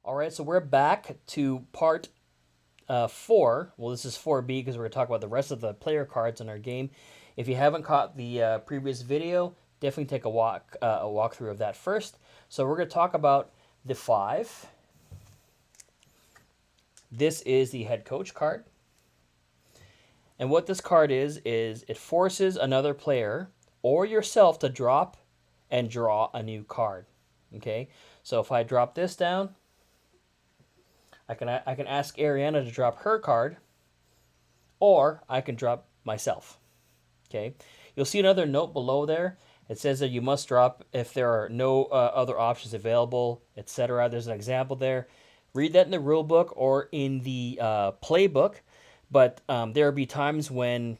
All right, so we're back to part 4. Well, this is 4B because we're going to talk about the rest of the player cards in our game. If you haven't caught the previous video, definitely take a walkthrough of that first. So we're going to talk about the 5. This is the head coach card. And what this card is it forces another player or yourself to drop and draw a new card. Okay, so if I drop this down, I can ask Ariana to drop her card, or I can drop myself. Okay, you'll see another note below there. It says that you must drop if there are no other options available, etc. There's an example there. Read that in the rule book or in the playbook. But there will be times when,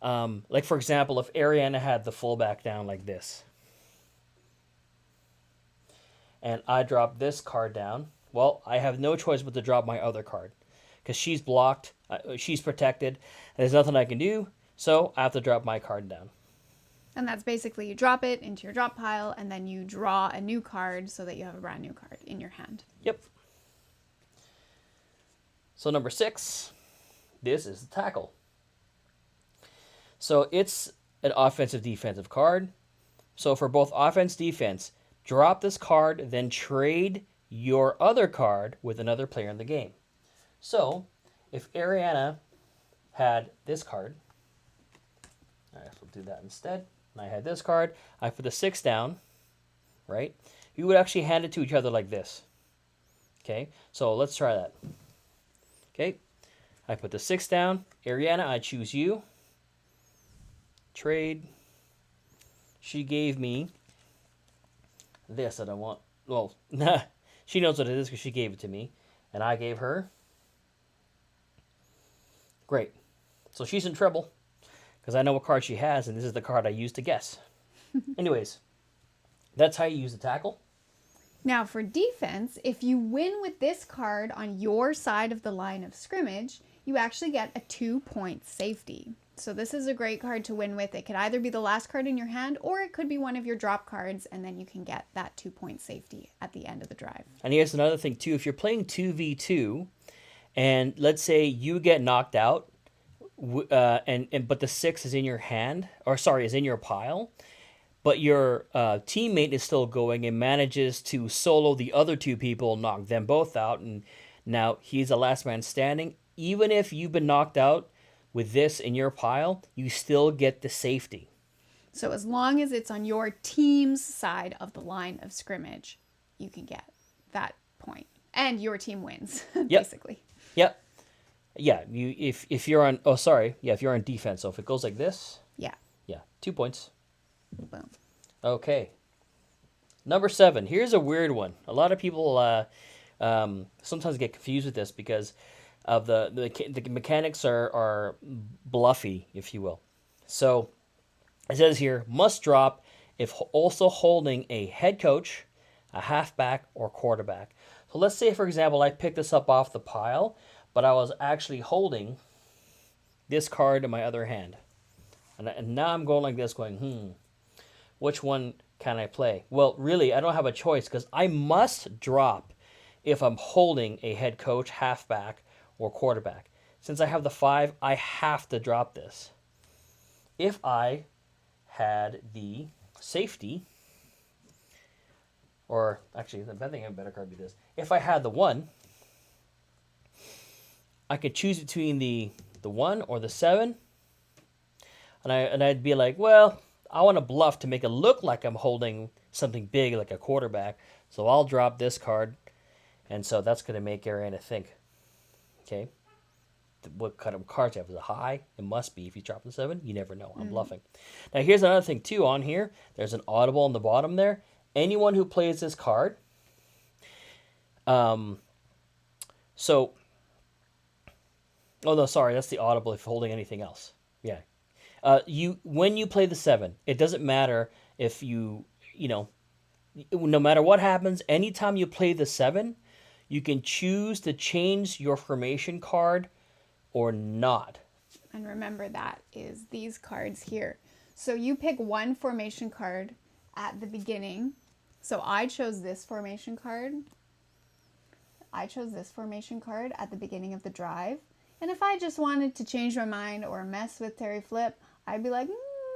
like for example, if Ariana had the fullback down like this, and I drop this card down, well, I have no choice but to drop my other card because she's blocked, she's protected, and there's nothing I can do, so I have to drop my card down. And that's basically you drop it into your drop pile, and then you draw a new card so that you have a brand new card in your hand. Yep. So number 6, this is the tackle. So it's an offensive-defensive card. So for both offense-defense, drop this card, then trade your other card with another player in the game. So if Ariana had this card, I will do that instead. And I had this card, I put the 6 down, right? You would actually hand it to each other like this. Okay, so let's try that. Okay, I put the 6 down. Ariana, I choose you. Trade. She gave me this that I want. Well, she knows what it is because she gave it to me. And I gave her. Great. So she's in trouble because I know what card she has, and this is the card I used to guess. Anyways, that's how you use the tackle. Now for defense, if you win with this card on your side of the line of scrimmage, you actually get a 2-point safety. So this is a great card to win with. It could either be the last card in your hand, or it could be one of your drop cards, and then you can get that 2-point safety at the end of the drive. And here's another thing too. If you're playing 2v2, and let's say you get knocked out, but the 6 is in your hand, or sorry, is in your pile, but your teammate is still going and manages to solo the other 2 people, knock them both out, and now he's the last man standing. Even if you've been knocked out with this in your pile, you still get the safety. So as long as it's on your team's side of the line of scrimmage, you can get that point, and your team wins. Basically. Yep. Yeah. If you're on if you're on defense, so if it goes like this. Yeah. Yeah. 2 points. Boom. Okay. Number 7. Here's a weird one. A lot of people sometimes get confused with this because of the mechanics are bluffy, if you will. So it says here, must drop if also holding a head coach, a halfback, or quarterback. So let's say, for example, I picked this up off the pile, but I was actually holding this card in my other hand. And now I'm going like this, going, which one can I play? Well, really, I don't have a choice because I must drop if I'm holding a head coach, halfback, or quarterback. Since I have the 5, I have to drop this. If I had the safety, or actually, I think a better card would be this. If I had the 1, I could choose between the 1 or the 7, and I'd be like, well, I want to bluff to make it look like I'm holding something big like a quarterback, so I'll drop this card, and so that's going to make Ariana think. Okay, what kind of cards you have? Is it high? It must be. If you drop the 7, you never know. I'm bluffing. Now here's another thing too on here. There's an audible on the bottom there. Anyone who plays this card, oh no, sorry, that's the audible if holding anything else. Yeah, when you play the 7, it doesn't matter if no matter what happens. Anytime you play the 7. You can choose to change your formation card or not. And remember, that is these cards here. So you pick one formation card at the beginning. So I chose this formation card. I chose this formation card at the beginning of the drive. And if I just wanted to change my mind or mess with Terry Flip, I'd be like,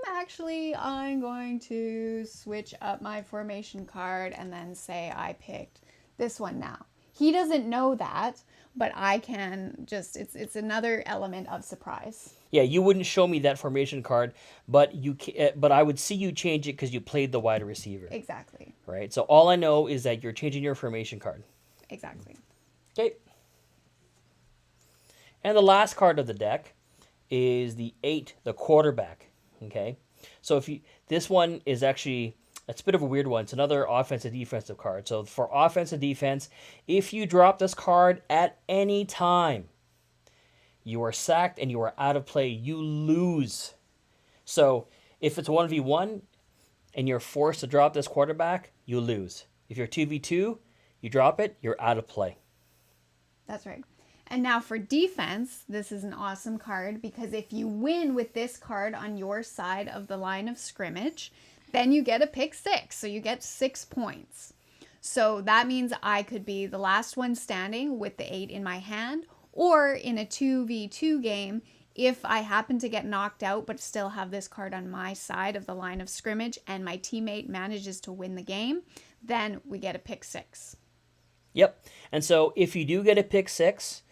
actually, I'm going to switch up my formation card and then say I picked this one now. He doesn't know that, but I can just, it's another element of surprise. Yeah, you wouldn't show me that formation card, but but I would see you change it because you played the wide receiver. Exactly. Right? So all I know is that you're changing your formation card. Exactly. Okay. And the last card of the deck is the 8, the quarterback. Okay. So this one is actually, it's a bit of a weird one. It's another offensive defensive card. So for offensive defense, if you drop this card at any time, you are sacked and you are out of play. You lose. So if it's 1v1 and you're forced to drop this quarterback, you lose. If you're 2v2, you drop it, you're out of play. That's right. And now for defense, this is an awesome card because if you win with this card on your side of the line of scrimmage, then you get a pick 6. So you get 6 points. So that means I could be the last one standing with the 8 in my hand, or in a 2v2 game, if I happen to get knocked out but still have this card on my side of the line of scrimmage and my teammate manages to win the game, then we get a pick 6. Yep. And so if you do get a pick 6,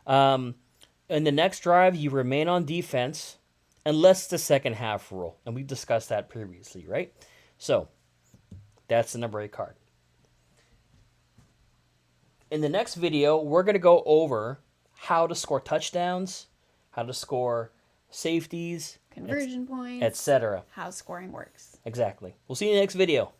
in the next drive, you remain on defense unless the second half rule. And we've discussed that previously, right? So that's the number 8 card. In the next video, we're going to go over how to score touchdowns, how to score safeties, Conversion points, etc. how scoring works. Exactly. We'll see you in the next video.